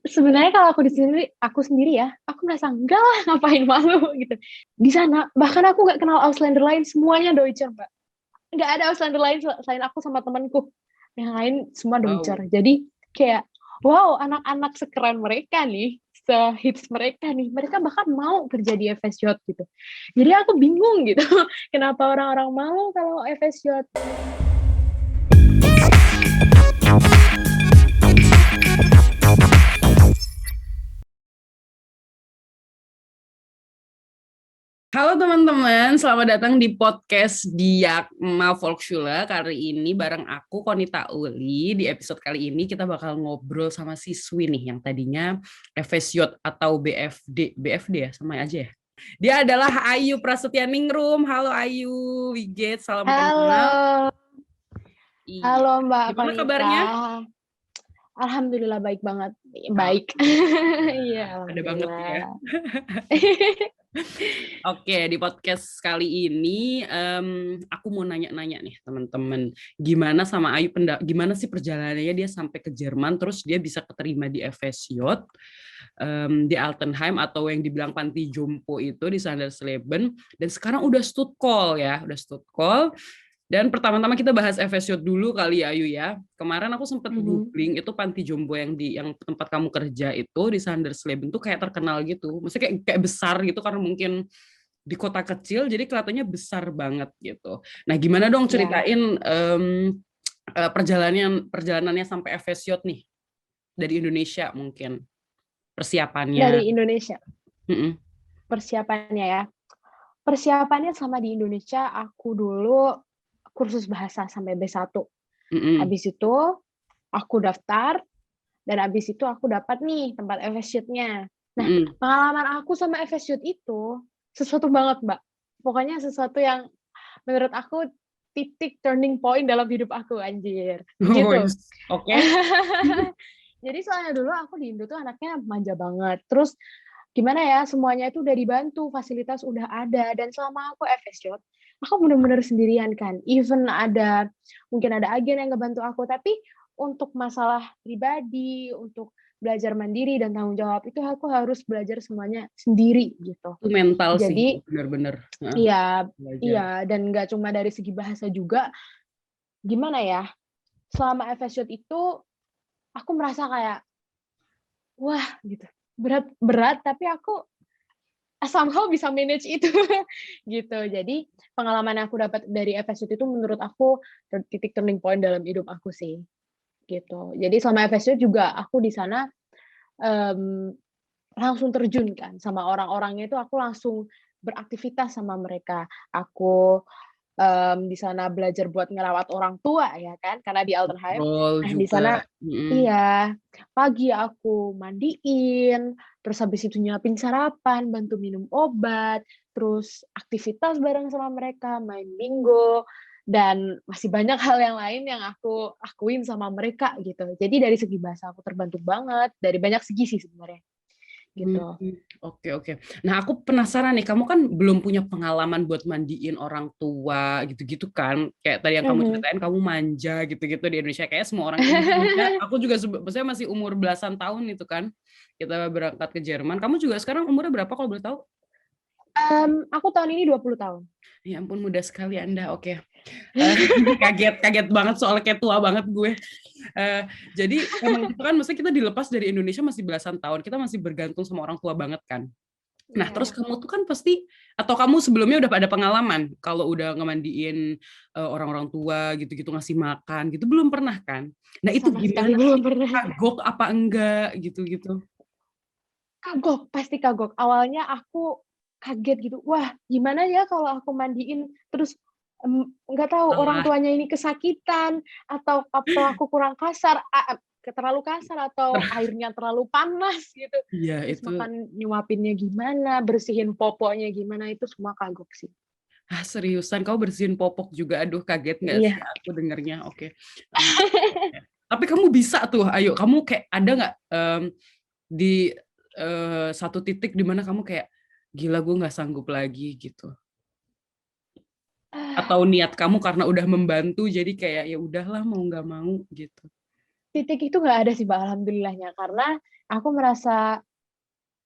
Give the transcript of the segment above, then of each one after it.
Sebenarnya kalau aku sendiri ya, aku merasa enggak lah, ngapain malu gitu. Di sana bahkan aku nggak kenal Auslander lain, semuanya Deutscher, Mbak. Nggak ada Auslander lain selain aku sama temanku. Yang lain semua Deutscher. Wow. Jadi kayak wow, anak-anak sekeren mereka nih, sehits mereka nih, mereka bahkan mau kerja di FSJ gitu. Jadi aku bingung gitu, kenapa orang-orang malu kalau FSJ. Halo teman-teman, selamat datang di podcast Diagma Volksschule. Kali ini bareng aku Konita Uli. Di episode kali ini kita bakal ngobrol sama siswi nih yang tadinya FSJ atau BFD ya, sama aja ya. Dia adalah Ayu Prasetyaningrum. Halo Ayu, Wiget, salam kenal. Halo, Iya. halo Mbak Gimana Konita. kabarnya? Alhamdulillah baik banget. Baik. Alhamdulillah. Iya, Ada banget ya. alhamdulillah. Oke, di podcast kali ini aku mau nanya-nanya nih teman-teman, gimana sih perjalanannya dia sampai ke Jerman, terus dia bisa keterima di FSJ, di Altenheim atau yang dibilang panti jompo itu di Sandersleben, dan sekarang udah Stuttgart ya, udah Stuttgart. Dan pertama-tama kita bahas FSJ dulu kali ya, Ayu ya. Kemarin aku sempat googling itu panti jompo yang tempat kamu kerja itu di Sandersleben tuh kayak terkenal gitu. Maksudnya kayak besar gitu karena mungkin di kota kecil jadi kelihatannya besar banget gitu. Nah, gimana dong Ya, ceritain perjalanannya sampai FSJ nih dari Indonesia mungkin persiapannya. dari Indonesia. Mm-mm. Persiapannya ya. Persiapannya sama di Indonesia, aku dulu kursus bahasa sampai B1. Mm-mm. Habis itu aku daftar, dan habis itu aku dapat nih tempat FSJ-nya. Nah, Mm-mm. pengalaman aku sama FSJ itu sesuatu banget, Mbak. Pokoknya sesuatu yang menurut aku titik turning point dalam hidup aku, anjir. Oh, Gitu. yes. Oke. Jadi soalnya dulu aku di Indo tuh anaknya manja banget. Terus gimana ya, semuanya itu udah dibantu, fasilitas udah ada. Dan selama aku FSJ, aku bener-bener sendirian kan. Even mungkin ada agen yang ngebantu aku, tapi untuk masalah pribadi, untuk belajar mandiri dan tanggung jawab itu aku harus belajar semuanya sendiri gitu. Itu mental sih, Jadi benar-benar. iya, Belajar. iya, dan nggak cuma dari segi bahasa juga, gimana ya, selama FSJ itu aku merasa kayak wah gitu, berat tapi aku somehow bisa manage itu gitu. Jadi pengalaman yang aku dapat dari FSJ itu menurut aku titik turning point dalam hidup aku sih gitu. Jadi selama FSJ juga aku di sana um, langsung terjun kan sama orang-orangnya, itu aku langsung beraktivitas sama mereka. Aku di sana belajar buat ngerawat orang tua ya kan, karena di Altenheim. Role Nah, di sana juga. Mm-mm. iya, pagi aku mandiin, terus habis itu nyiapin sarapan, bantu minum obat, terus aktivitas bareng sama mereka, main bingo, dan masih banyak hal yang lain yang aku lakuin sama mereka gitu. Jadi dari segi bahasa aku terbantu banget, dari banyak segi sih sebenarnya, gitu. Oke, oke. Nah, aku penasaran nih, kamu kan belum punya pengalaman buat mandiin orang tua gitu-gitu kan? Kayak tadi yang kamu Mhm. ceritain, kamu manja gitu-gitu di Indonesia. Kayak semua orang Indonesia, aku juga maksudnya masih umur belasan tahun itu kan. Kita berangkat ke Jerman. Kamu juga sekarang umurnya berapa kalau boleh tahu? Aku tahun ini 20 tahun. Ya ampun, muda sekali Anda. Oke. Kaget banget soalnya kayak tua banget gue. Eh, jadi emang itu kan maksudnya kita dilepas dari Indonesia masih belasan tahun, kita masih bergantung sama orang tua banget kan. Nah, terus Iya, kamu tuh kan pasti, atau kamu sebelumnya udah ada pengalaman kalau udah ngemandiin orang-orang tua gitu-gitu, ngasih makan gitu, belum pernah kan? Nah, itu sama sekali gimana belum sih? pernah. Kagok apa enggak gitu-gitu? Kagok, pasti kagok. Awalnya aku kaget gitu. Wah, gimana ya kalau aku mandiin terus nggak tahu orang Setelah tuanya ini kesakitan atau aku kurang kasar, terlalu kasar atau airnya terlalu panas gitu. iya Terus itu makan nyuapinnya gimana, bersihin popoknya gimana, itu semua kagok sih. seriusan kau bersihin popok juga, aduh kaget nggak sih Iya. aku dengernya. Oke. Tapi kamu bisa tuh, ayo kamu kayak ada nggak di satu titik di mana kamu kayak gila gue nggak sanggup lagi gitu, atau niat kamu karena udah membantu jadi kayak ya udahlah mau nggak mau gitu. titik itu nggak ada sih Mbak, alhamdulillahnya. Karena aku merasa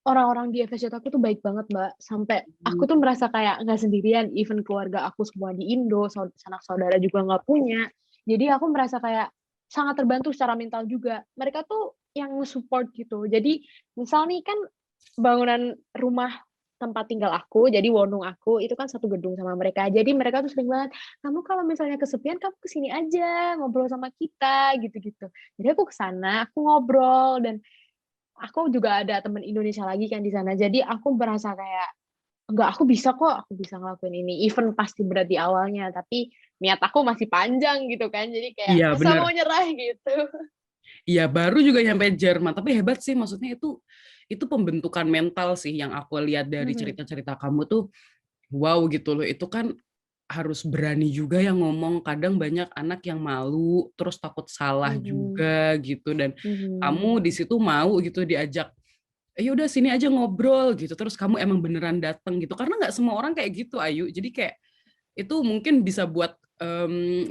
orang-orang di FSJ aku tuh baik banget Mbak, sampai aku tuh merasa kayak nggak sendirian, even keluarga aku semua di Indo, sanak saudara juga nggak punya. Jadi aku merasa kayak sangat terbantu secara mental juga. Mereka tuh yang nge-support gitu. Jadi misal nih kan bangunan rumah tempat tinggal aku, jadi wonung aku, itu kan satu gedung sama mereka. Jadi mereka tuh sering banget, "Kamu kalau misalnya kesepian, kamu kesini aja, ngobrol sama kita," gitu-gitu. Jadi aku ke sana, aku ngobrol, dan aku juga ada teman Indonesia lagi kan di sana. Jadi aku merasa kayak, "Enggak, aku bisa kok, aku bisa ngelakuin ini." Even pasti berat di awalnya, tapi niat aku masih panjang gitu kan. Jadi kayak Iya masa bener. mau nyerah gitu. Iya, baru juga nyampe Jerman, tapi hebat sih, maksudnya itu pembentukan mental sih yang aku lihat dari Mhm, cerita-cerita kamu tuh, wow gitu loh. Itu kan harus berani juga yang ngomong, kadang banyak anak yang malu, terus takut salah mhm, juga gitu, dan mhm. kamu di situ mau gitu diajak, "Ya udah sini aja ngobrol," gitu, terus kamu emang beneran dateng gitu, karena nggak semua orang kayak gitu, Ayu. Jadi kayak itu mungkin bisa buat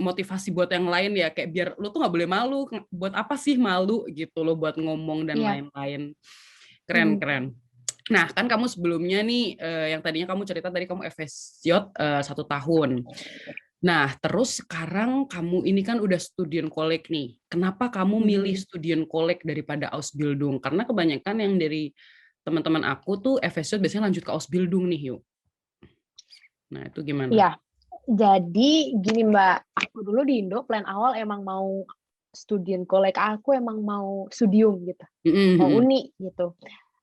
motivasi buat yang lain ya, kayak biar lu tuh nggak boleh malu, buat apa sih malu gitu loh, buat ngomong dan Iya, lain-lain. Keren mhm, keren. Nah, kan kamu sebelumnya nih, yang tadinya kamu cerita tadi kamu FSJ 1 tahun. Nah, terus sekarang kamu ini kan udah Studienkolleg nih. Kenapa kamu milih mhm. Studienkolleg daripada Ausbildung? Karena kebanyakan yang dari teman-teman aku tuh FSJ biasanya lanjut ke Ausbildung nih, yuk. Nah, itu gimana? Iya, jadi gini Mbak, aku dulu di Indo plan awal emang mau Studienkolleg, aku emang mau studium gitu, Mhm mau mhm. uni gitu.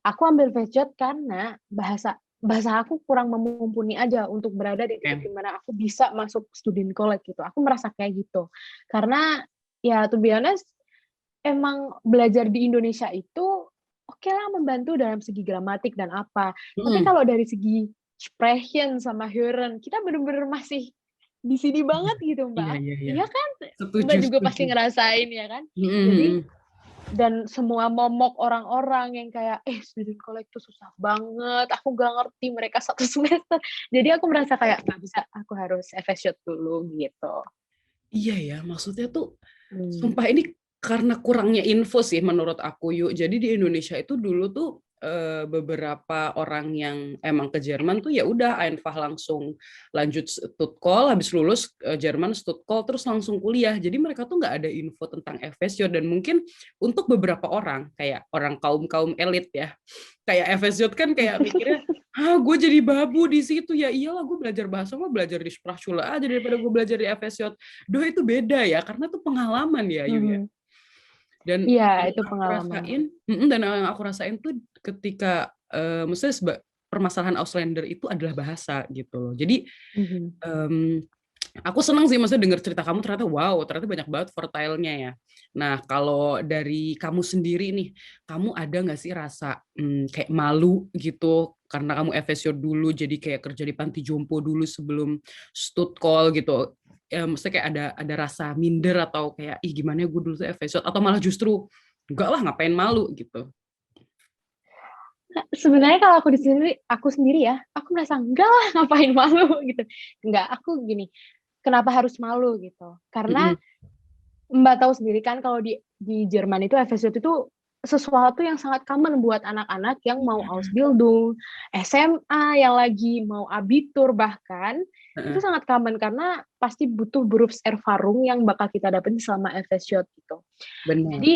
Aku ambil VJ karena bahasa bahasa aku kurang mumpuni aja untuk berada di titik Oke. di mana aku bisa masuk Studienkolleg gitu. Aku merasa kayak gitu. Karena ya to be honest, emang belajar di Indonesia itu oke lah membantu dalam segi gramatik dan apa. Tapi Mhm. kalau dari segi Sprechen sama Hören, kita bener-bener masih di sini Iya. banget gitu, Iya Mbak. iya iya. Iya kan? Setuju Mbak juga setuju. pasti ngerasain ya kan? Mhm Jadi mhm. dan semua momok orang-orang yang kayak, student collect tuh susah banget, aku nggak ngerti mereka satu semester." Jadi aku merasa kayak, nggak bisa, aku harus FSJ dulu, gitu. Iya ya, maksudnya tuh Mmm, sumpah ini karena kurangnya info sih menurut aku, yuk. Jadi di Indonesia itu dulu tuh, beberapa orang yang emang ke Jerman tuh ya udah einfach langsung lanjut Stutkol, habis lulus, Jerman Stutkol, terus langsung kuliah. Jadi mereka tuh nggak ada info tentang FSJ, dan mungkin untuk beberapa orang, kayak orang kaum-kaum elit ya, kayak FSJ kan kayak mikirnya, "Ah, gue jadi babu di situ." Ya iyalah, gue belajar bahasa mah belajar di Sprachschule aja daripada gue belajar di FSJ. Duh, itu beda ya, karena itu pengalaman ya, Yu, ya. mhm. Dan Iya, yang itu aku pengalaman. rasain dan yang aku rasain tuh ketika, maksudnya permasalahan Auslander itu adalah bahasa, gitu loh. Jadi, Mhm. mmm, aku senang sih maksudnya denger cerita kamu, ternyata wow, ternyata banyak banget fertile-nya ya. Nah, kalau dari kamu sendiri nih, kamu ada nggak sih rasa, kayak malu gitu karena kamu FSJ dulu, jadi kayak kerja di panti jompo dulu sebelum Stutkol gitu, maksudnya kayak ada rasa minder atau kayak, "Ih, gimana ya gue dulu tuh FSJ," atau malah justru, "Enggak lah, ngapain malu," gitu? Sebenarnya kalau aku sendiri ya, aku merasa, "Enggak lah, ngapain malu," gitu. Enggak, aku gini, kenapa harus malu gitu, karena Mhm, Mbak tahu sendiri kan kalau di Jerman itu FSJ itu sesuatu yang sangat common buat anak-anak yang mau iya, Ausbildung, SMA, yang lagi mau Abitur bahkan, itu heeh, sangat common karena pasti butuh Berufserfahrung yang bakal kita dapetin selama FSJ gitu. bener. Jadi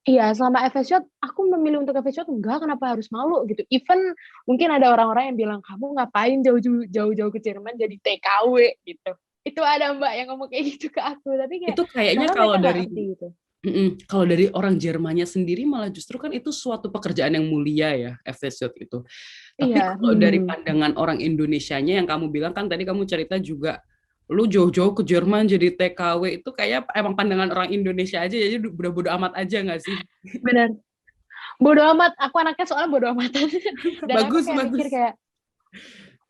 iya, selama FSJ aku memilih untuk FSJ, enggak, kenapa harus malu gitu. Even mungkin ada orang-orang yang bilang, "Kamu ngapain jauh-jauh ke Jerman jadi TKW?" gitu. Itu ada Mbak yang ngomong kayak gitu ke aku, tapi kayak Itu kayaknya karena kalau mereka nggak dari ngerti gitu. kalau dari orang Jermannya sendiri malah justru kan itu suatu pekerjaan yang mulia ya, FSJ itu. Tapi Iya, kalau dari pandangan orang Indonesianya yang kamu bilang kan tadi kamu cerita juga, lu jauh-jauh ke Jerman jadi TKW, itu kayak emang pandangan orang Indonesia aja, jadi udah bodo amat aja nggak sih? benar. Bodo amat, aku anaknya soalnya bodo amatan. Dan aku Bagus kayak mikir bagus. kayak,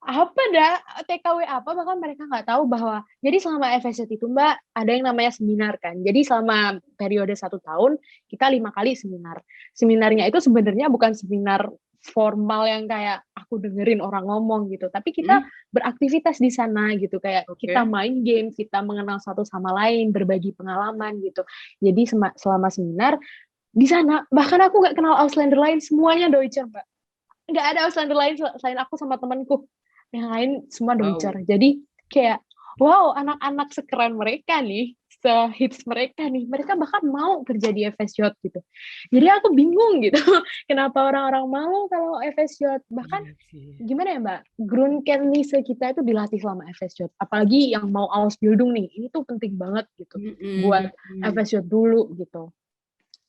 apa dah, TKW apa, bahkan mereka nggak tahu bahwa jadi selama FSJ itu Mbak, ada yang namanya seminar kan. Jadi selama periode 1 tahun, kita 5 kali seminar. Seminarnya itu sebenarnya bukan seminar formal yang kayak aku dengerin orang ngomong gitu. Tapi kita beraktivitas di sana gitu, kayak kita Oke. main game, kita mengenal satu sama lain, berbagi pengalaman gitu. Jadi selama seminar di sana bahkan aku nggak kenal Auslander lain, semuanya Deutscher, Mbak. Nggak ada Auslander lain selain aku sama temanku. Yang lain semua Deutscher. Wow. Jadi kayak wow, anak-anak sekeren mereka nih, sehits mereka nih, mereka bahkan mau kerja di FSJ gitu. Jadi aku bingung gitu, kenapa orang-orang mau kalau FSJ. Bahkan Iya sih. gimana ya Mbak, Grundkenntnisse kita itu dilatih selama FSJ. Apalagi yang mau Ausbildung nih, ini tuh penting banget gitu buat FSJ dulu gitu.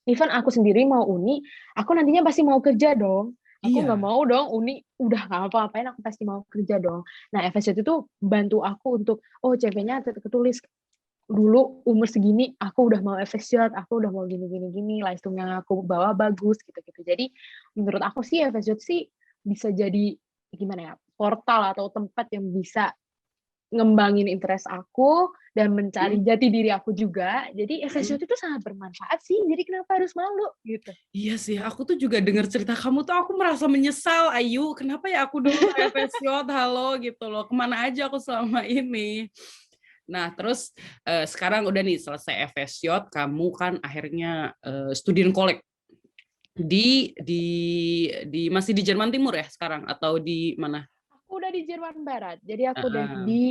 Even aku sendiri mau uni, aku nantinya pasti mau kerja dong. Aku nggak Iya. mau dong uni udah nggak apa-apain, aku pasti mau kerja dong. Nah, FSJ itu bantu aku untuk, oh CV-nya ketulis dulu umur segini aku udah mau FSJ, aku udah mau gini gini gini, Leistung yang aku bawa bagus gitu-gitu. Jadi menurut aku sih FSJ sih bisa jadi gimana ya, portal atau tempat yang bisa ngembangin interest aku dan mencari jati diri aku juga. Jadi FSJ itu sangat bermanfaat sih. Jadi kenapa harus malu gitu? Iya sih, aku tuh juga dengar cerita kamu tuh aku merasa menyesal, Ayu. Kenapa ya aku dulu nggak FSJ, halo gitu loh. Kemana aja aku selama ini. Nah, terus sekarang udah nih selesai FSJ, kamu kan akhirnya studien kolek di masih di Jerman Timur ya sekarang atau di mana? Aku udah di Jerman Barat. Jadi aku udah Heeh. di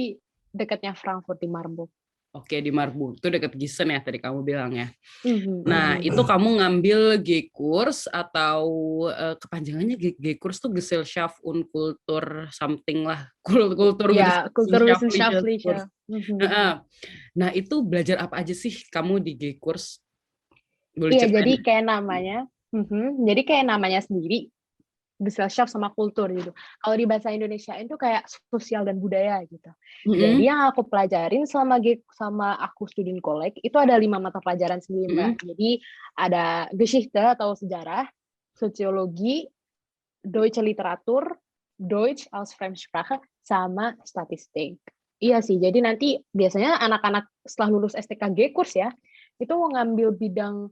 dekatnya Frankfurt di Marburg. Oke, di Marburg. Itu deket Gießen ya tadi kamu bilang ya. Mhm, Nah, mhm. itu kamu ngambil G-Kurs atau kepanjangannya G-Kurs tuh Gesellschaft und Kultur something lah. Kultur Ja, Wissenschaftliches Kurs. Kulturwissenschaftliche. Mhm. Heeh. Nah, itu belajar apa aja sih kamu di G-Kurs? Boleh Iya, ceritain jadi nggak? kayak namanya, jadi kayak namanya sendiri, Gesellschaft sama kultur gitu. Kalau di bahasa Indonesia itu kayak sosial dan budaya gitu. Jadi Mm-mm, yang aku pelajarin sama aku studien Kolleg itu ada 5 mata pelajaran sendiri Mbak. mm-mm. Jadi ada Geschichte atau sejarah, sosiologi, Deutsche Literatur, Deutsch als Fremdsprache, sama statistik. Iya sih, jadi nanti biasanya anak-anak setelah lulus STKG kurs ya, itu mau ngambil bidang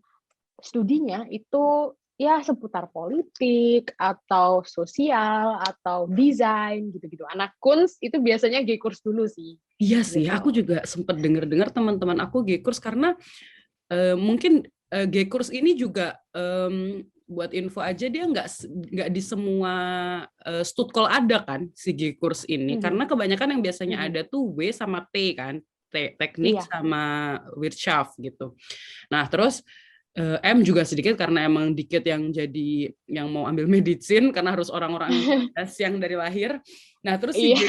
studinya itu ya seputar politik atau sosial atau desain gitu-gitu. Anak Kunst itu biasanya G-kurs dulu sih. Iya sih, Gitu. aku juga sempat dengar-dengar teman-teman aku G-Kurs karena mungkin G-Kurs ini juga buat info aja dia nggak di semua stutkol ada kan si G-Kurs ini karena Mhm, kebanyakan yang biasanya mhm. ada tuh W sama T kan, teknik Iya. sama Wirtschaft gitu. Nah terus M juga sedikit karena emang dikit yang jadi yang mau ambil medicine karena harus orang-orang cerdas yang dari lahir. Nah terus si Iya.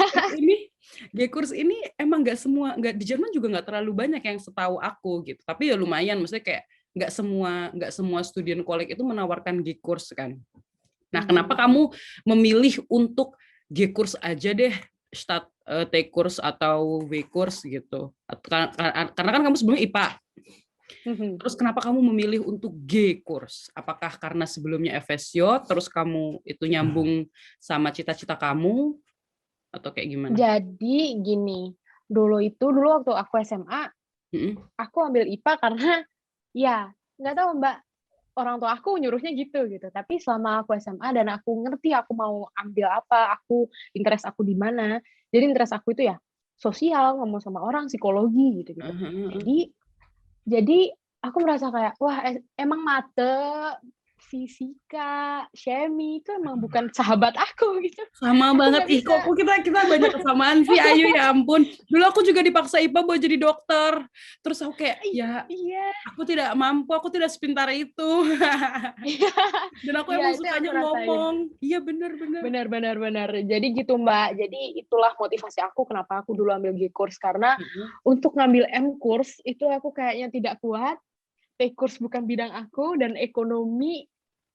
G-Kurs ini emang nggak semua, nggak di Jerman juga nggak terlalu banyak yang setahu aku gitu. Tapi ya lumayan, maksudnya kayak nggak semua studien kolek itu menawarkan G-Kurs kan. Nah kenapa Mhm. kamu memilih untuk G-Kurs aja deh, start T-Kurs atau W-Kurs gitu? Karena kan kamu sebelumnya IPA. Mhm. Terus kenapa kamu memilih untuk G-Kurs? Apakah karena sebelumnya FSJ, terus kamu itu nyambung sama cita-cita kamu, atau kayak gimana? Jadi gini, dulu waktu aku SMA, Mm-mm. aku ambil IPA karena ya nggak tahu Mbak, orang tua aku nyuruhnya gitu. Tapi selama aku SMA dan aku ngerti aku mau ambil apa, interest aku di mana. Jadi interest aku itu ya sosial, ngomong sama orang, psikologi gitu-gitu. Jadi jadi aku merasa kayak, wah emang mate, fisika, chemie itu emang bukan sahabat aku gitu. Sama Aku banget. nggak Ih, bisa. kok kita banyak kesamaan sih, Ayu, ya ampun. Dulu aku juga dipaksa IPA buat jadi dokter. Terus aku kayak, ya Iya. aku tidak mampu, aku tidak sepintar itu. Dan aku Iya, emang itu yang aku sukanya rasain. ngomong. Iya, bener-bener. Benar. Jadi gitu Mbak. Jadi itulah motivasi aku kenapa aku dulu ambil G-Kurs. Karena untuk ngambil M-Kurs itu aku kayaknya tidak kuat. T-Kurs bukan bidang aku. Dan ekonomi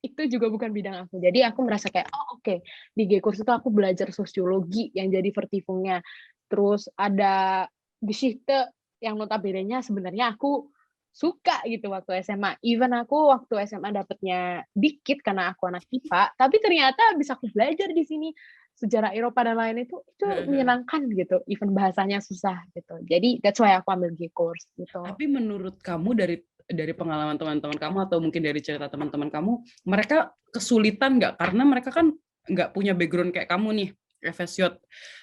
itu juga bukan bidang aku. Jadi aku merasa kayak, oh oke. Di G-Kurs itu aku belajar sosiologi yang jadi vertifungnya. Terus ada Geschichte yang notabene-nya sebenarnya aku suka gitu waktu SMA. Even aku waktu SMA dapetnya dikit karena aku anak IPA, tapi ternyata bisa aku belajar di sini. Sejarah Eropa dan lain itu menyenangkan gitu. Even bahasanya susah gitu. Jadi that's why aku ambil G-Course gitu. Tapi menurut kamu dari dari pengalaman teman-teman kamu atau mungkin dari cerita teman-teman kamu, mereka kesulitan nggak? Karena mereka kan nggak punya background kayak kamu nih, FSJ.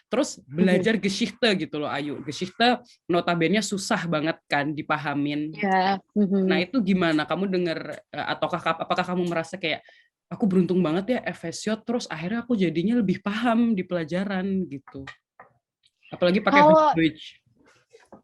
Terus belajar Geschichte gitu loh, Ayu. Geschichte notabene susah banget kan dipahamin. Ya. Nah itu gimana? Kamu dengar ataukah apakah kamu merasa kayak aku beruntung banget ya FSJ, terus akhirnya aku jadinya lebih paham di pelajaran gitu. Apalagi pakai bahasa Kalau Deutsch.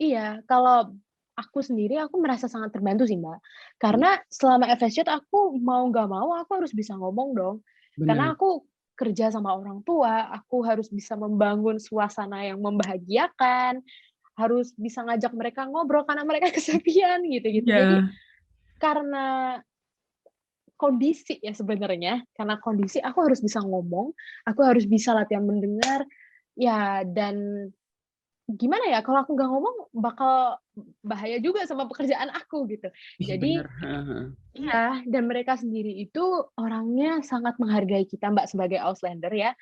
iya, kalau aku sendiri aku merasa sangat terbantu sih, Mbak. Karena selama FSJ aku mau nggak mau aku harus bisa ngomong dong. Karena Benar. aku kerja sama orang tua, aku harus bisa membangun suasana yang membahagiakan, harus bisa ngajak mereka ngobrol karena mereka kesepian gitu-gitu. Jadi Iya. karena kondisi ya sebenarnya, karena kondisi aku harus bisa ngomong, aku harus bisa latihan mendengar, ya dan gimana ya, kalau aku nggak ngomong bakal bahaya juga sama pekerjaan aku gitu. Ih, Jadi benar. Heeh. iya, dan mereka sendiri itu orangnya sangat menghargai kita Mbak sebagai Auslander ya,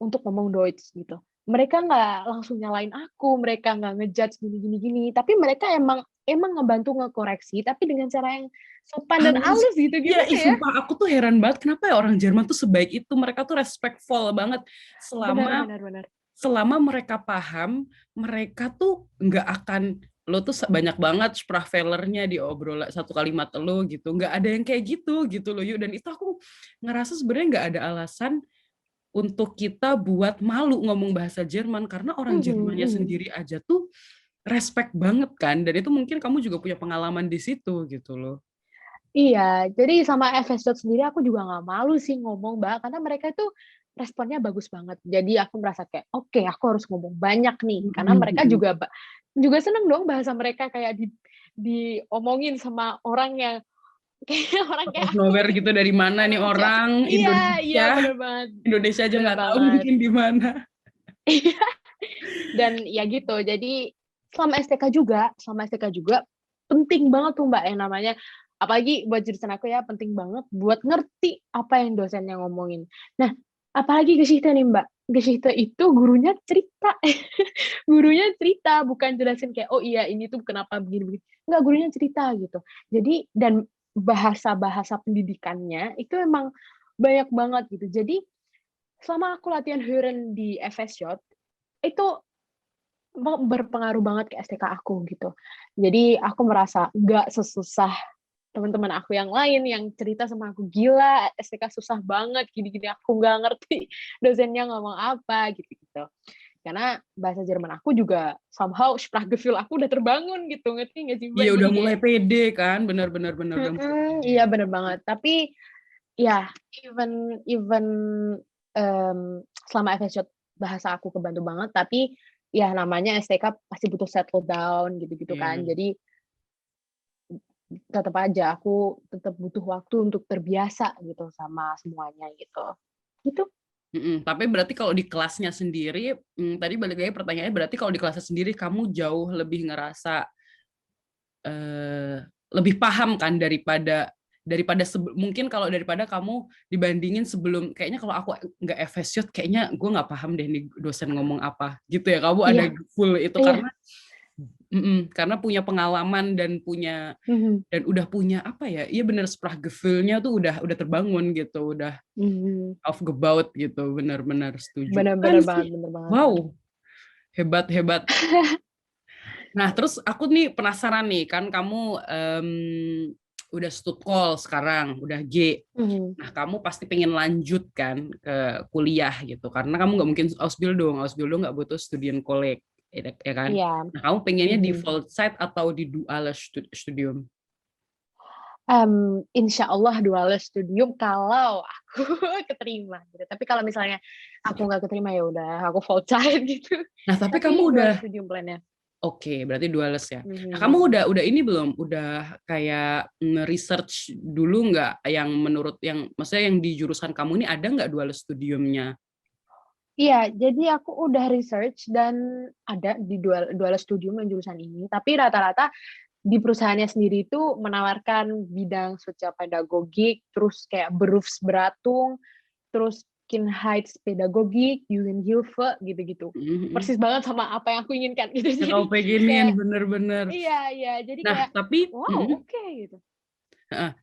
untuk ngomong Deutsch gitu. Mereka nggak langsung nyalain aku, mereka nggak ngejudge gini gini gini, tapi mereka emang ngebantu ngekoreksi, tapi dengan cara yang sopan dan Halus. halus gitu, Iya, gimana ya? sumpah aku tuh heran banget kenapa ya orang Jerman tuh sebaik itu. Mereka tuh respectful banget. Benar Selama benar benar. selama mereka paham, mereka tuh nggak akan lo tuh banyak banget sprachfehlernya di obrolan satu kalimat lo gitu. Nggak ada yang kayak gitu loh yuk. Dan itu aku ngerasa sebenarnya nggak ada alasan untuk kita buat malu ngomong bahasa Jerman karena orang Mhm Jermannya mhm. sendiri aja tuh respect banget kan. Dan itu mungkin kamu juga punya pengalaman di situ gitu loh. Iya, jadi sama FS sendiri aku juga nggak malu sih ngomong, Mbak, karena mereka itu responnya bagus banget. Jadi aku merasa kayak, "Oke, aku harus ngomong banyak nih." Karena mereka juga juga seneng dong bahasa mereka kayak diomongin sama orang yang kayak orang Out kayak of aku nowhere gitu. gitu dari mana nih Orang kayak orang iya iya, Indonesia. bener banget Indonesia aja bener nggak tahu banget. mungkin di mana. Iya, dan ya gitu. Jadi selama STK juga penting banget tuh, Mbak, yang namanya apalagi buat jurusan aku ya, penting banget buat ngerti apa yang dosennya ngomongin. Nah, apalagi Geschichte nih, Mbak. Geschichte itu gurunya cerita. Gurunya cerita, bukan jelasin kayak, "Oh iya, ini tuh kenapa begini begini." Enggak, gurunya cerita gitu. Jadi dan bahasa-bahasa pendidikannya itu emang banyak banget gitu. Jadi selama aku latihan Hören di FSJ, itu berpengaruh banget ke STK aku gitu. Jadi aku merasa nggak sesusah teman-teman aku yang lain yang cerita sama aku, "Gila, STK susah banget, gini-gini, aku nggak ngerti dosennya ngomong apa," gitu-gitu. Karena bahasa Jerman aku juga somehow Sprachgefühl aku udah terbangun gitu, ngerti nggak sih, Mbak? Iya udah Jadi mulai kayak pede kan, benar-benar benar udah mulai pede. iya bener banget. Tapi ya even even, selama FSJ bahasa aku kebantu banget, tapi ya namanya STK pasti butuh settle down gitu-gitu kan. Iya. Jadi tetep aja aku tetep butuh waktu untuk terbiasa gitu sama semuanya gitu. Gitu. Tapi berarti kalau di kelasnya sendiri, tadi balik lagi pertanyaannya, berarti kalau di kelasnya sendiri kamu jauh lebih ngerasa lebih paham kan daripada daripada mungkin kalau daripada kamu dibandingin sebelum kayaknya kalau aku nggak FSJ kayaknya gue nggak paham deh nih dosen ngomong apa gitu ya kamu ada Iya full itu iya, karena punya pengalaman dan mhm udah punya apa ya iya bener Sprachgefühlnya tuh udah terbangun gitu udah mhm. aufgebaut gitu benar-benar setuju Bener kan bener banget sih bener banget. wow hebat hebat. Nah, terus aku nih penasaran nih, kan kamu udah Stutkol sekarang, udah G. Mhm, Nah, kamu pasti pengen lanjut kan ke kuliah gitu, karena kamu nggak mungkin Ausbildung, Ausbildung nggak butuh Studienkolleg, ya kan? iya, Nah, kamu pengennya di mhm. Vollzeit atau di Duales Studium? Insyaallah duales studium kalau aku keterima gitu. Tapi kalau misalnya aku nggak keterima, ya udah aku full time gitu. Nah, tapi kamu Tapi udah dual studium plan-nya. oke, berarti Duales ya. Nah, kamu Mhm. udah ini belum? Udah kayak research dulu nggak yang menurut yang maksudnya yang di jurusan kamu ini ada nggak Duales Studiumnya? Iya, jadi aku udah research dan ada di dual studium yang jurusan ini, tapi rata-rata di perusahaannya sendiri itu menawarkan bidang sosial pedagogik, terus kayak berufsberatung, terus Kindergartenpädagogik, Jugendhilfe gitu-gitu. Persis banget sama apa yang aku inginkan gitu. Yang Jadi kamu pengenin, kayak bener-bener. iya, jadi Nah, kayak tapi wow, oke gitu.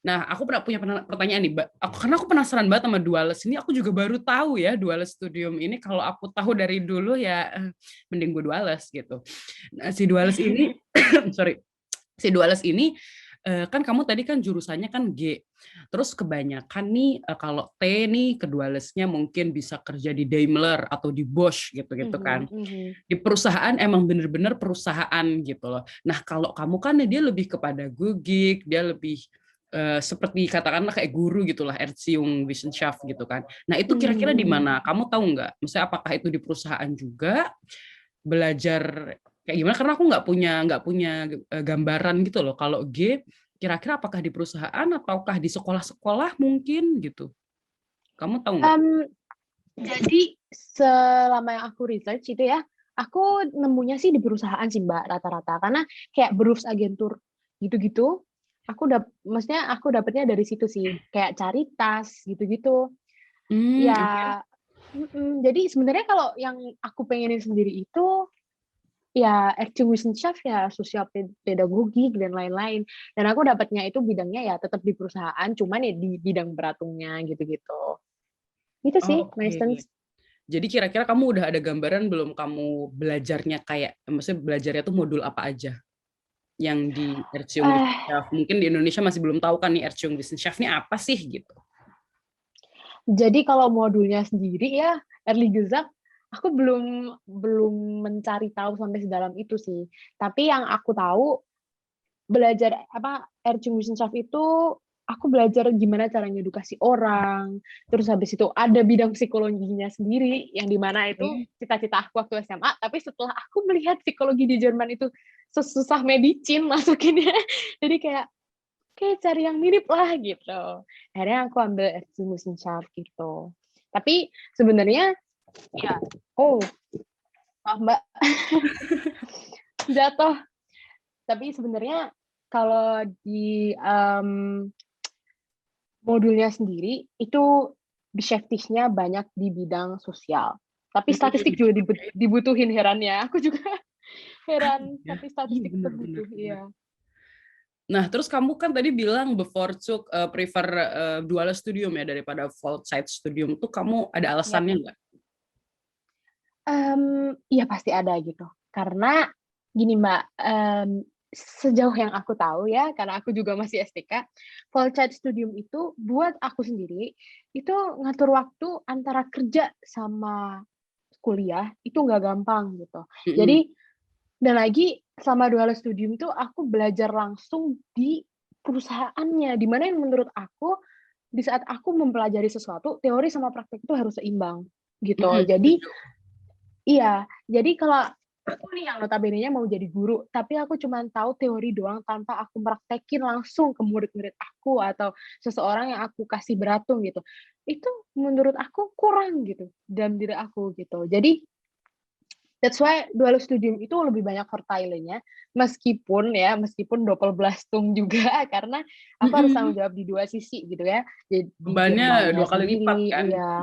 Nah, aku punya pertanyaan nih, Mbak. Karena aku penasaran banget sama Duales ini. Aku juga baru tahu ya Duales Studium ini. Kalau aku tahu dari dulu ya, mending gue Duales gitu. Nah, si Duales ini, sorry, si Duales ini kan kamu tadi kan jurusannya kan G. Terus kebanyakan nih kalau T nih kedualesnya mungkin bisa kerja di Daimler atau di Bosch gitu-gitu kan. Di perusahaan emang bener-bener perusahaan gitu loh. Nah, kalau kamu kan dia lebih kepada gugik, dia lebih seperti katakanlah kayak guru gitulah, Erziehungswissenschaft gitu kan. Nah, itu kira-kira di mana? Kamu tahu nggak? Misalnya apakah itu di perusahaan juga belajar kayak gimana? Karena aku nggak punya gambaran gitu loh. Kalau G kira-kira apakah di perusahaan ataukah di sekolah-sekolah mungkin gitu? Kamu tahu nggak? Jadi selama yang aku research itu ya, aku nemunya sih di perusahaan sih Mbak rata-rata. Karena kayak Berufsagentur gitu-gitu, maksudnya aku dapetnya dari situ sih. Kayak Caritas gitu-gitu. Oke. Ya, jadi sebenarnya kalau yang aku pengenin sendiri itu ya Erziehungswissenschaft ya sosial pedagogik dan lain-lain. Dan aku dapatnya itu bidangnya ya tetap di perusahaan, cuman ya di bidang beratungnya gitu-gitu. Itu sih, Oke. Maistens. Jadi kira-kira kamu udah ada gambaran belum kamu belajarnya kayak, maksudnya belajarnya tuh modul apa aja yang di Eh, Erziehungswissenschaft? Mungkin di Indonesia masih belum tahu kan nih Erziehungswissenschaft ini apa sih gitu. jadi kalau modulnya sendiri ya, early gesagt, aku belum belum mencari tahu sampai sedalam itu sih. Tapi yang aku tahu belajar apa Erziehungswissenschaft itu aku belajar gimana cara ngedukasi orang. Terus habis itu ada bidang psikologinya sendiri yang dimana itu cita-cita aku waktu SMA. Tapi setelah aku melihat psikologi di Jerman itu sesusah medicin masukinnya, jadi kayak oke, cari yang mirip lah gitu. Akhirnya aku ambil Erasmus gitu. Tapi sebenarnya ya, oh, maaf Mbak, jatuh. Tapi sebenarnya kalau di modulnya sendiri itu beschäftigtnya banyak di bidang sosial. Tapi statistik juga Oke. dibutuhin herannya. Aku juga heran, Ya, tapi iya statistik benar-benar. terbutuh, iya. Nah, terus kamu kan tadi bilang bevorzugt prefer dual studium ya daripada Vollzeit studium tuh kamu ada Yap. alasannya nggak? Iya pasti ada gitu. Karena gini Mbak, sejauh yang aku tahu ya, karena aku juga masih STK, Vollzeit Studium itu buat aku sendiri, itu ngatur waktu antara kerja sama kuliah, itu nggak gampang gitu. Mm-mm. Jadi dan lagi selama dual studium itu aku belajar langsung di perusahaannya, di mana yang menurut aku, di saat aku mempelajari sesuatu, teori sama praktek itu harus seimbang, gitu. Mm-mm, Jadi setuju. iya, jadi kalau aku nih yang notabene-nya mau jadi guru, tapi aku cuma tahu teori doang tanpa aku praktekin langsung ke murid-murid aku atau seseorang yang aku kasih beratung gitu. Itu menurut aku kurang gitu dalam diri aku gitu. Jadi that's why dual studium itu lebih banyak vertailernya, meskipun Doppelbelastung juga karena aku harus tanggung Mm-mm. jawab di dua sisi gitu ya, di Bebannya firmanya 2 kali lipat sendiri, kan? iya,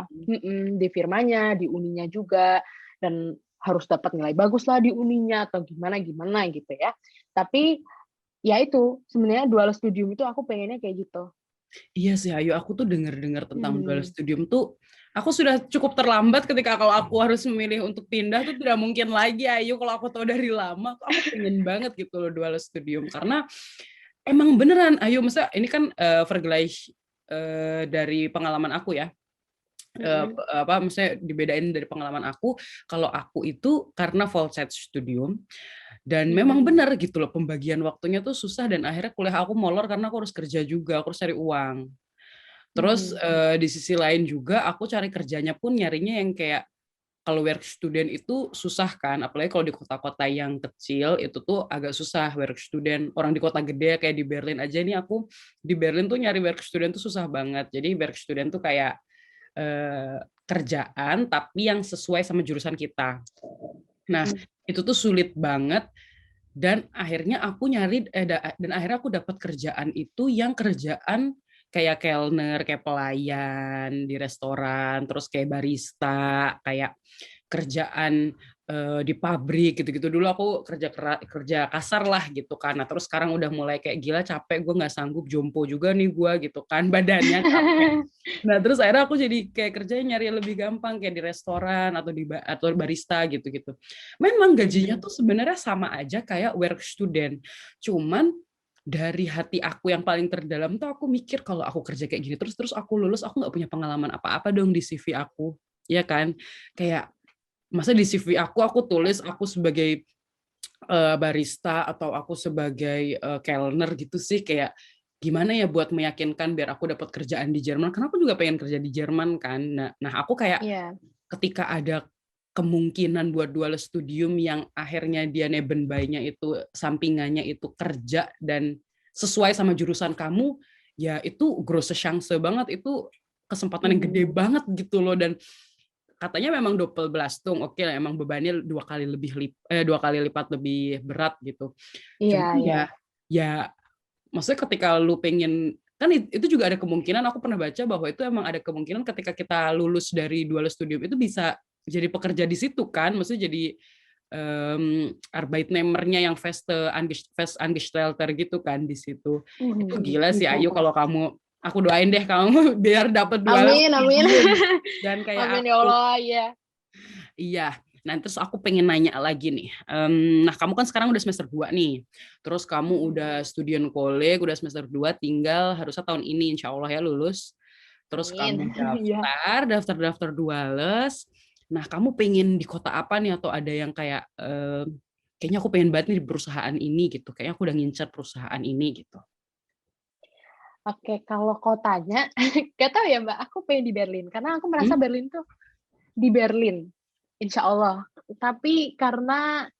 di firmanya, di uninya juga, dan harus dapat nilai bagus lah di uninya atau gimana-gimana gitu ya. Tapi ya itu sebenarnya dual studium itu aku pengennya kayak gitu. Iya sih, Ayu, aku tuh dengar-dengar tentang dual Mhm. studium tuh, aku sudah cukup terlambat ketika kalau aku harus memilih untuk pindah tuh tidak mungkin lagi, Ayu. Kalau aku tahu dari lama, aku pengen banget gitu loh dual studium. Karena emang beneran, Ayu, maksudnya ini kan vergleich dari pengalaman aku ya. Mhm. Apa misalnya dibedain dari pengalaman aku, kalau aku itu karena Vollzeit studium dan memang Mhm. benar gitu loh pembagian waktunya tuh susah dan akhirnya kuliah aku molor karena aku harus kerja juga, aku harus cari uang. Terus Mhm. di sisi lain juga aku cari kerjanya pun nyarinya yang kayak kalau work student itu susah kan, apalagi kalau di kota-kota yang kecil itu tuh agak susah work student. Orang di kota gede kayak di Berlin aja nih, aku di Berlin tuh nyari work student tuh susah banget. Jadi work student tuh kayak kerjaan tapi yang sesuai sama jurusan kita. Nah, Mhm. itu tuh sulit banget dan akhirnya aku nyari dan akhirnya aku dapat kerjaan itu yang kerjaan kayak kelner, kayak pelayan di restoran, terus kayak barista, kayak kerjaan di pabrik gitu-gitu. Dulu aku kerja kasar lah gitu kan. Nah, terus sekarang udah mulai kayak gila capek, gue nggak sanggup, jompo juga nih gue gitu kan, badannya capek. Nah, terus akhirnya aku jadi kayak kerjanya nyari yang lebih gampang kayak di restoran atau barista gitu-gitu. Memang gajinya tuh sebenarnya sama aja kayak work student. Cuman dari hati aku yang paling terdalam tuh aku mikir kalau aku kerja kayak gini terus aku lulus, aku nggak punya pengalaman apa-apa dong di CV aku, ya kan? Kayak masa di CV aku tulis aku sebagai barista atau aku sebagai kelner gitu sih, kayak gimana ya buat meyakinkan biar aku dapat kerjaan di Jerman, karena aku juga pengen kerja di Jerman kan. Nah aku kayak Iya. ketika ada kemungkinan buat dual studium yang akhirnya dia nebenbainya itu sampingannya itu kerja dan sesuai sama jurusan kamu, ya itu grosse chance banget, itu kesempatan yang gede banget gitu loh. Dan katanya memang Doppelbelastung, oke lah, emang bebannya dua kali lipat lebih berat gitu. Iya, Cuma iya. ya maksudnya ketika lu pengen, kan itu juga ada kemungkinan, aku pernah baca bahwa itu emang ada kemungkinan ketika kita lulus dari dual studium itu bisa jadi pekerja di situ kan, maksudnya jadi Arbeitnehmernya yang fest angestellter gitu kan di situ. Itu gila sih Bisa. Ayu, kalau kamu, aku doain deh kamu biar dapat dual Amin, amin. studium dan kayak Amin ya aku. Allah, ya. Iya. Nah, terus aku pengen nanya lagi nih. Nah, kamu kan sekarang udah semester 2 nih. Terus kamu udah studian kolek, udah semester 2, tinggal harusnya tahun ini insya Allah ya lulus. Terus Amin. kamu Iya. daftar Duales. Nah, kamu pengen di kota apa nih? Atau ada yang kayak, kayaknya aku pengen banget nih di perusahaan ini gitu. Kayaknya aku udah ngincar perusahaan ini gitu. Oke, kalau kotanya, gak tahu ya Mbak, aku pengen di Berlin. Karena aku merasa Hmm? Berlin tuh di Berlin, insya Allah. Tapi karena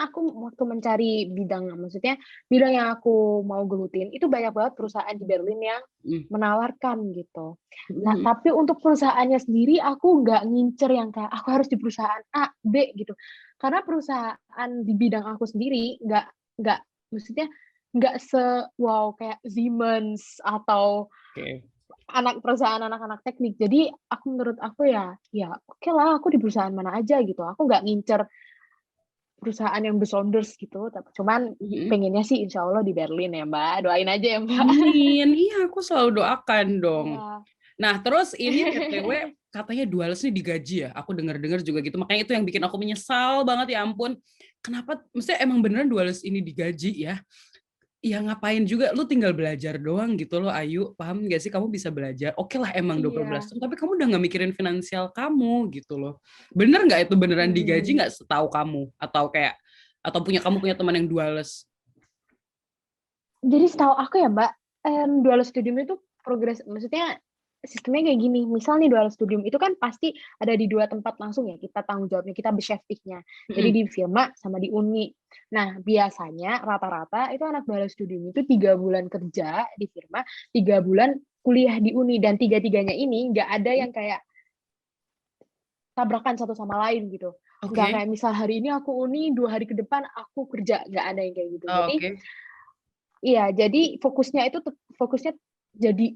aku waktu mencari bidang, maksudnya bidang yang aku mau gelutin, itu banyak banget perusahaan di Berlin yang Hmm. menawarkan gitu. Nah, Hmm. tapi untuk perusahaannya sendiri, aku nggak ngincer yang kayak aku harus di perusahaan A, B gitu. Karena perusahaan di bidang aku sendiri nggak, maksudnya nggak wow kayak Siemens atau Oke. perusahaan anak-anak teknik. Jadi menurut aku ya oke lah aku di perusahaan mana aja gitu. Aku nggak ngincer perusahaan yang besonders gitu. Cuman Hmm. pengennya sih insya Allah di Berlin ya Mbak. Doain aja ya Mbak. Amin. Iya, aku selalu doakan dong. Iya. Nah, terus ini BTW katanya Duales nih digaji ya. Aku dengar-dengar juga gitu. Makanya itu yang bikin aku menyesal banget, ya ampun. Kenapa? Maksudnya emang beneran Duales ini digaji ya? Ya ngapain juga, lu tinggal belajar doang gitu loh Ayu. Paham gak sih, kamu bisa belajar. Oke lah emang 12 Iya. tahun, tapi kamu udah gak mikirin finansial kamu gitu loh. Bener nggak itu beneran digaji nggak setahu kamu? Atau kayak, atau kamu punya teman yang Duales? Jadi setahu aku ya Mbak, dual studium itu maksudnya sistemnya kayak gini, misal nih dual studium itu kan pasti ada di 2 tempat langsung ya, kita tanggung jawabnya, kita beschäftigtnya. Jadi Mm-mm. di firma sama di uni. Nah, biasanya rata-rata itu anak dual studium itu 3 bulan kerja di firma, 3 bulan kuliah di uni, dan tiga-tiganya ini nggak ada yang kayak tabrakan satu sama lain gitu. Nggak Oke. kayak misal hari ini aku uni, 2 hari ke depan aku kerja, nggak ada yang kayak gitu. Oh, Jadi oke. iya, jadi fokusnya jadi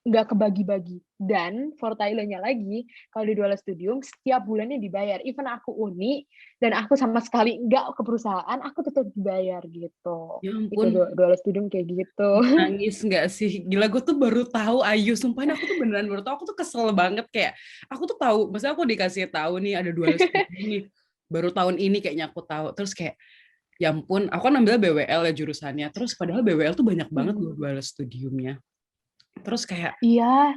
nggak kebagi-bagi. Dan fortailenya lagi, kalau di dual studium setiap bulannya dibayar. Even aku uni dan aku sama sekali nggak ke perusahaan, aku tetap dibayar gitu. Ya Itu ampun, dual studium kayak gitu. nangis nggak sih? Gila, gue tuh baru tahu Ayu, sumpahin aku tuh beneran baru tahu. Aku tuh kesel banget, kayak aku tuh tahu, maksudnya aku dikasih tahu nih ada Duales ini baru tahun ini kayaknya aku tahu. Terus kayak ya ampun, aku kan ambil BWL ya jurusannya. Terus padahal BWL tuh banyak banget loh dual studiumnya. Terus kayak, Iya.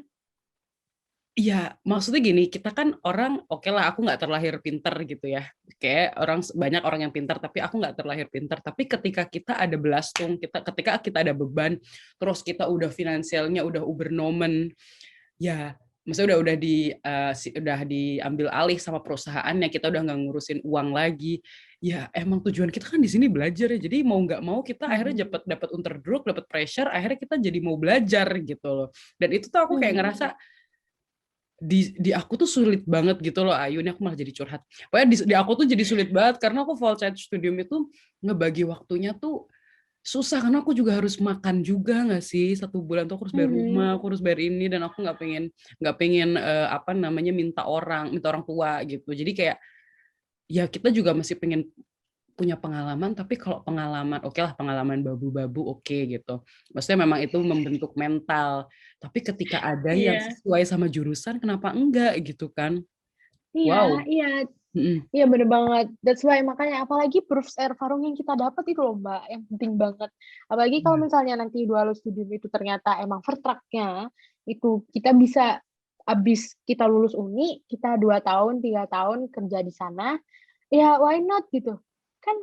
iya, maksudnya gini, kita kan orang, oke lah, aku nggak terlahir pinter gitu ya. Kayak banyak orang yang pinter, tapi aku nggak terlahir pinter. Tapi ketika kita ada belastung, ketika kita ada beban, terus kita udah finansialnya udah ubernomen, ya, maksudnya udah diambil alih sama perusahaannya, kita udah nggak ngurusin uang lagi. Ya, emang tujuan kita kan di sini belajar ya. Jadi mau nggak mau kita akhirnya dapat unterdruk, dapat pressure, akhirnya kita jadi mau belajar gitu loh. Dan itu tuh aku kayak ngerasa di aku tuh sulit banget gitu loh Ayu, ini aku malah jadi curhat. Pokoknya di aku tuh jadi sulit banget karena aku Vollzeit Studium itu ngebagi waktunya tuh susah karena aku juga harus makan juga nggak sih, 1 bulan tuh aku harus bayar Mhm. rumah, aku harus bayar ini, dan aku nggak pengen apa namanya minta orang tua gitu. Jadi kayak ya kita juga masih pengen punya pengalaman, tapi kalau pengalaman oke lah, pengalaman babu-babu oke gitu. Maksudnya memang itu membentuk mental. Tapi ketika ada yang Iya. sesuai sama jurusan, kenapa enggak gitu kan? Iya, Wow. iya. Mm-mm. Iya bener banget. That's why makanya apalagi proofs Erfahrung yang kita dapat itu loh Mbak, yang penting banget. Apalagi kalau Iya. misalnya nanti dual studium itu ternyata emang vertraknya itu kita bisa abis kita lulus uni, kita 2 tahun, 3 tahun kerja di sana, ya why not gitu. Kan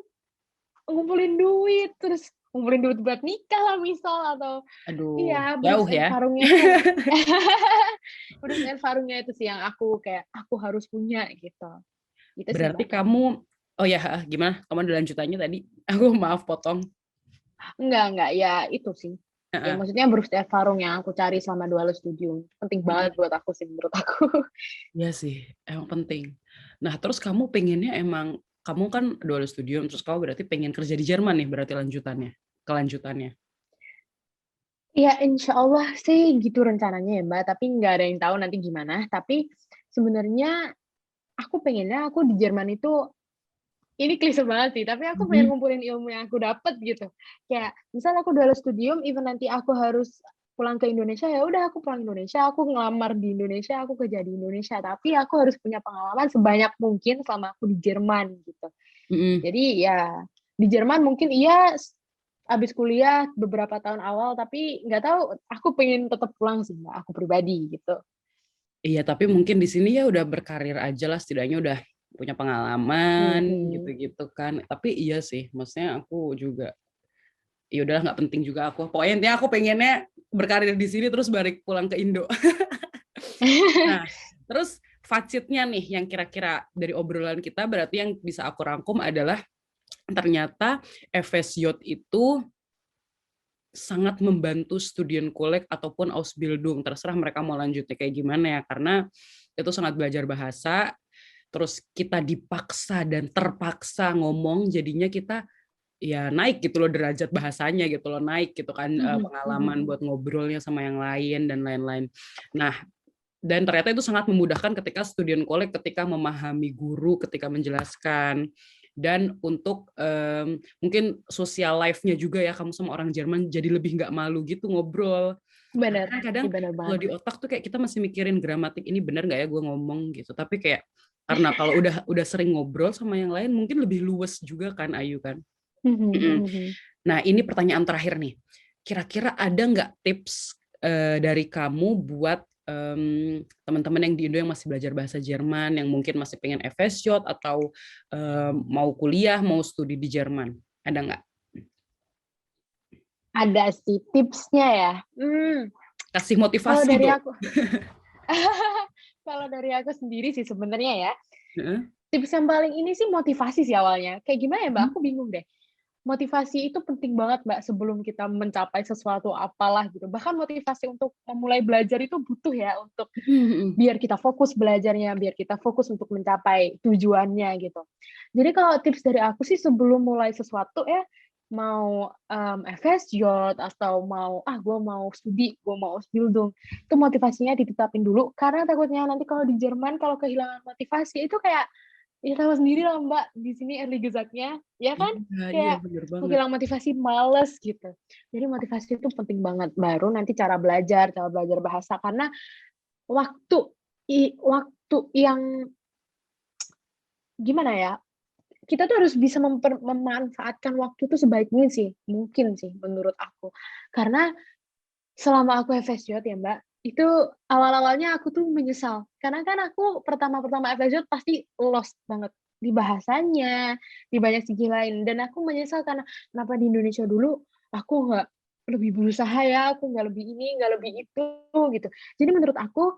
ngumpulin duit, terus ngumpulin duit buat nikah lah misal atau Aduh, iya, jauh Berufs ya. Erfahrungnya itu yang Berufs Erfahrungnya itu sih yang aku harus punya gitu. Gitu sih, Berarti Mbak. kamu, oh ya, gimana? Kamu ada lanjutannya tadi? Aku maaf potong. Enggak, ya itu sih. Ya Heeh. maksudnya Berufs Erfahrung yang aku cari selama dual studium. Penting banget Mm-mm. buat aku sih, menurut aku. Iya sih, emang penting. Nah, terus kamu pengennya emang, kamu kan dual studium, terus kamu berarti pengen kerja di Jerman nih, berarti kelanjutannya. Ya insya Allah sih gitu rencananya ya Mbak, tapi nggak ada yang tahu nanti gimana. Tapi sebenarnya aku pengennya aku di Jerman itu ini klise banget sih, tapi aku pengen Mhm. ngumpulin ilmu yang aku dapat gitu. Kayak misal aku dual studium, even nanti aku harus pulang ke Indonesia, ya udah aku pulang Indonesia, aku ngelamar di Indonesia, aku kerja di Indonesia, tapi aku harus punya pengalaman sebanyak mungkin selama aku di Jerman gitu. Mhm. Jadi ya di Jerman mungkin iya habis kuliah beberapa tahun awal, tapi nggak tahu aku pengen tetap pulang sih Mbak, aku pribadi gitu. Iya, tapi mungkin di sini ya udah berkarir aja lah, setidaknya udah punya pengalaman Mhm. gitu-gitu kan. Tapi iya sih, maksudnya aku juga, ya udahlah nggak penting juga aku. Pokoknya intinya aku pengennya berkarir di sini terus balik pulang ke Indo. Nah, terus facetnya nih yang kira-kira dari obrolan kita berarti yang bisa aku rangkum adalah ternyata FSJ itu sangat membantu Studienkolleg ataupun Ausbildung, terserah mereka mau lanjutnya kayak gimana ya, karena itu sangat belajar bahasa, terus kita dipaksa dan terpaksa ngomong, jadinya kita ya naik gitu loh derajat bahasanya gitu loh, naik gitu kan, Mhm, mhm. pengalaman buat ngobrolnya sama yang lain dan lain-lain. Nah, dan ternyata itu sangat memudahkan ketika Studienkolleg, ketika memahami guru, ketika menjelaskan, dan untuk mungkin social life-nya juga ya, kamu sama orang Jerman jadi lebih nggak malu gitu ngobrol. Karena Bener, kan kadang iya bener kalau banget. di otak tuh kayak kita masih mikirin gramatik, ini benar nggak ya gue ngomong gitu. Tapi kayak karena kalau udah sering ngobrol sama yang lain mungkin lebih luwes juga kan, Ayu kan. Mhm, Mm-mm. mhm. Nah, ini pertanyaan terakhir nih. Kira-kira ada nggak tips dari kamu buat teman-teman yang di Indo yang masih belajar bahasa Jerman, yang mungkin masih pengen FSJ atau mau kuliah, mau studi di Jerman? Ada nggak? Ada sih tipsnya ya. Kasih Kalau motivasi dari dong. aku kalau dari aku sendiri sih sebenarnya ya, Heeh. tips yang paling ini sih motivasi sih awalnya. Kayak gimana ya Mbak, aku bingung deh. Motivasi itu penting banget Mbak sebelum kita mencapai sesuatu apalah gitu. Bahkan motivasi untuk memulai belajar itu butuh ya untuk biar kita fokus belajarnya, biar kita fokus untuk mencapai tujuannya gitu. Jadi kalau tips dari aku sih sebelum mulai sesuatu ya, mau FSJ atau gue mau studi, gue mau Ausbildung, itu motivasinya ditetapin dulu karena takutnya nanti kalau di Jerman kalau kehilangan motivasi itu kayak ya tahu sendiri lah Mbak, di sini early gezaknya, ya kan? Iya, iya Kayak bener banget. kehilangan motivasi, males gitu. Jadi motivasi itu penting banget. Baru nanti cara belajar bahasa karena waktu waktu yang gimana ya, kita tuh harus bisa memanfaatkan waktu itu sebaik mungkin sih menurut aku. Karena selama aku FSJ ya Mbak, itu awal-awalnya aku tuh menyesal. Karena kan aku pertama-pertama FSJ pasti lost banget di bahasanya, di banyak segi lain. Dan aku menyesal karena kenapa di Indonesia dulu aku nggak lebih berusaha ya, aku nggak lebih ini, nggak lebih itu gitu. Jadi menurut aku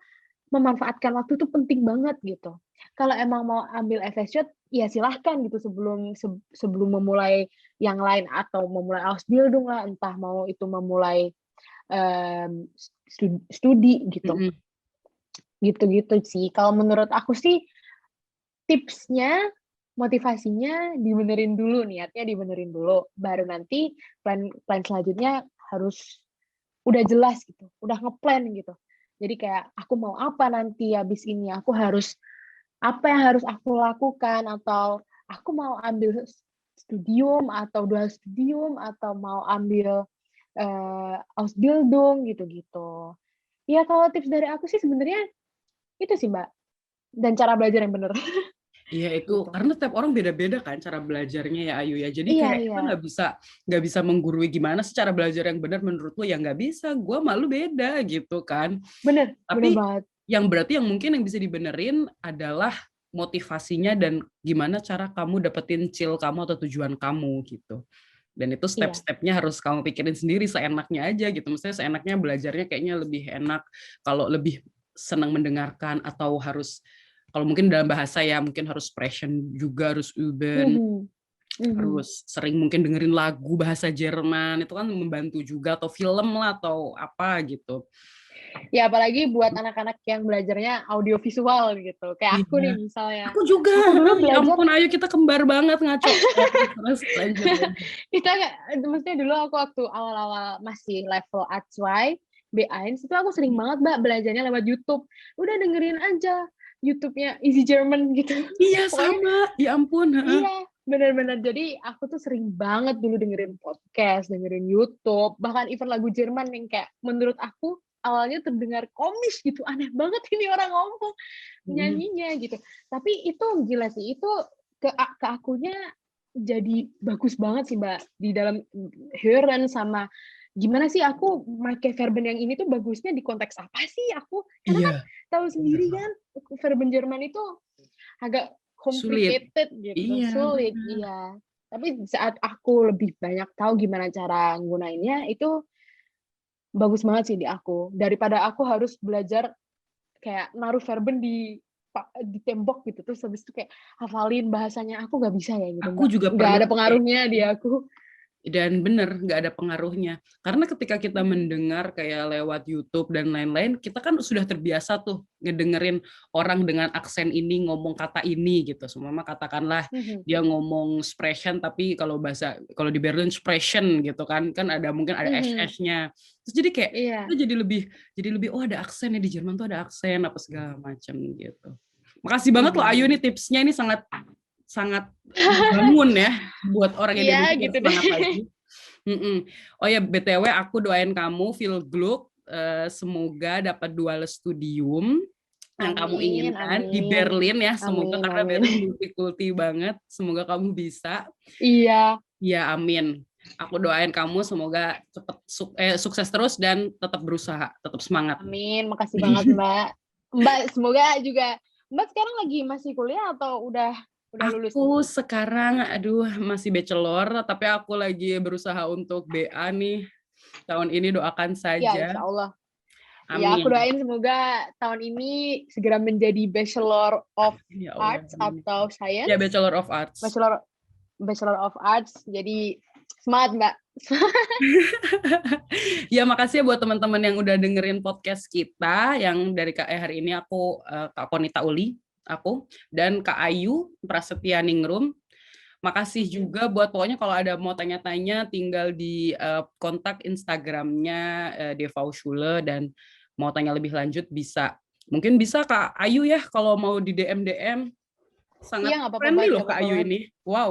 memanfaatkan waktu itu penting banget gitu. Kalau emang mau ambil FSJ, ya silahkan gitu sebelum memulai yang lain atau memulai Ausbildung lah, entah mau itu memulai studi gitu. Mm-mm. Gitu-gitu sih. Kalau menurut aku sih tipsnya motivasinya dibenerin dulu, niatnya dibenerin dulu, baru nanti plan selanjutnya harus udah jelas gitu, udah ngeplan gitu. Jadi kayak aku mau apa nanti habis ini, apa yang harus aku lakukan, atau aku mau ambil studium atau dual studium atau mau ambil Ausbildung gitu-gitu. Ya kalau tips dari aku sih sebenarnya itu sih Mbak, dan cara belajar yang bener. Iya itu Gitu. karena tiap orang beda-beda kan cara belajarnya ya Ayu ya. Jadi Iya kayak kita iya, nggak bisa menggurui gimana secara belajar yang benar menurut lu ya nggak bisa. Gua malu beda gitu kan. bener Tapi banget. yang berarti yang mungkin yang bisa dibenerin adalah motivasinya dan gimana cara kamu dapetin chill kamu atau tujuan kamu gitu. Dan itu Iya, step-stepnya harus kamu pikirin sendiri seenaknya aja gitu. Maksudnya seenaknya belajarnya kayaknya lebih enak kalau lebih senang mendengarkan atau harus kalau mungkin dalam bahasa ya mungkin harus sprechen juga harus üben, mhm, mhm. harus sering mungkin dengerin lagu bahasa Jerman itu kan membantu juga atau film lah atau apa gitu. Ya apalagi buat anak-anak yang belajarnya audiovisual gitu, kayak aku nih Iya. misalnya. Aku juga. Aku dulu Ya belajar ampun, ayo kita kembar banget ngaco. Terus lanjut. kita maksudnya dulu aku waktu awal-awal masih level A2, B1 itu aku sering banget Mbak belajarnya lewat YouTube. Udah dengerin aja YouTube-nya Easy German gitu. Iya Pokoknya sama. Ya ampun. iya, benar-benar. Jadi aku tuh sering banget dulu dengerin podcast, dengerin YouTube, bahkan even lagu Jerman yang kayak menurut aku awalnya terdengar komis gitu, aneh banget ini orang ngomong nyanyinya gitu. Tapi itu gila sih, itu ke akunya jadi bagus banget sih Mbak di dalam hören sama gimana sih aku pakai verben yang ini tuh bagusnya di konteks apa sih aku? Karena kan Iya. tahu sendiri kan verben Jerman itu agak Sulit. complicated gitu, Iya. sulit, iya. Tapi saat aku lebih banyak tahu gimana cara nggunainnya, itu bagus banget sih di aku. Daripada aku harus belajar kayak naruh verben di tembok gitu, terus habis itu kayak hafalin bahasanya, aku nggak bisa ya gitu, Aku juga nggak pernah ada pengaruhnya di aku. dan bener nggak ada pengaruhnya karena ketika kita mendengar kayak lewat YouTube dan lain-lain kita kan sudah terbiasa tuh ngedengerin orang dengan aksen ini ngomong kata ini gitu semua katakanlah Mhm, dia ngomong sprechen tapi kalau di Berlin sprechen gitu kan ada mungkin ada mhm, sh-nya terus jadi kayak iya, itu jadi lebih oh ada aksen ya di Jerman tuh ada aksen apa segala macam gitu. Makasih banget loh Ayu mhm. nih tipsnya ini sangat sangat membangun ya buat orang Iya, Indonesia biar gitu deh. semangat lagi. Oh ya BTW aku doain kamu feel gluk semoga dapat dual studium yang kamu Amin, inginkan di amin, Berlin ya semoga amin, karena amin. Berlin multikulti banget semoga kamu bisa Iya, ya amin aku doain kamu semoga cepet sukses terus dan tetap berusaha tetap semangat. amin, makasih banget Mbak. Mbak, semoga juga Mbak sekarang lagi masih kuliah atau udah lulus nih? Aku sekarang aduh masih bachelor tapi aku lagi berusaha untuk BA nih tahun ini doakan Ya, saja. insya Allah. Ya, aku Amin. doain semoga tahun ini segera menjadi Bachelor of Ya Allah. Arts atau Ya Science. Bachelor of Arts. Bachelor of Arts. Jadi semangat, Mbak. Ya makasih ya buat teman-teman yang udah dengerin podcast kita yang dari hari ini aku Kak Konita Uli aku dan Kak Ayu Prasetya Ningrum. Makasih juga buat pokoknya kalau ada mau tanya-tanya tinggal di kontak Instagramnya Devau Schule dan mau tanya lebih lanjut bisa. Mungkin bisa Kak Ayu ya kalau mau di DM sangat Iya, nggak apa-apa, friendly Mbak. loh Nggak Kak apa-apa Ayu banget. ini. Wow.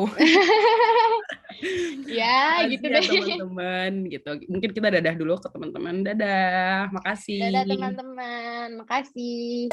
Ya, Makasih gitu ya deh. teman-teman gitu. Mungkin kita dadah dulu ke teman-teman. Dadah. Dadah, Makasih. teman-teman. Makasih.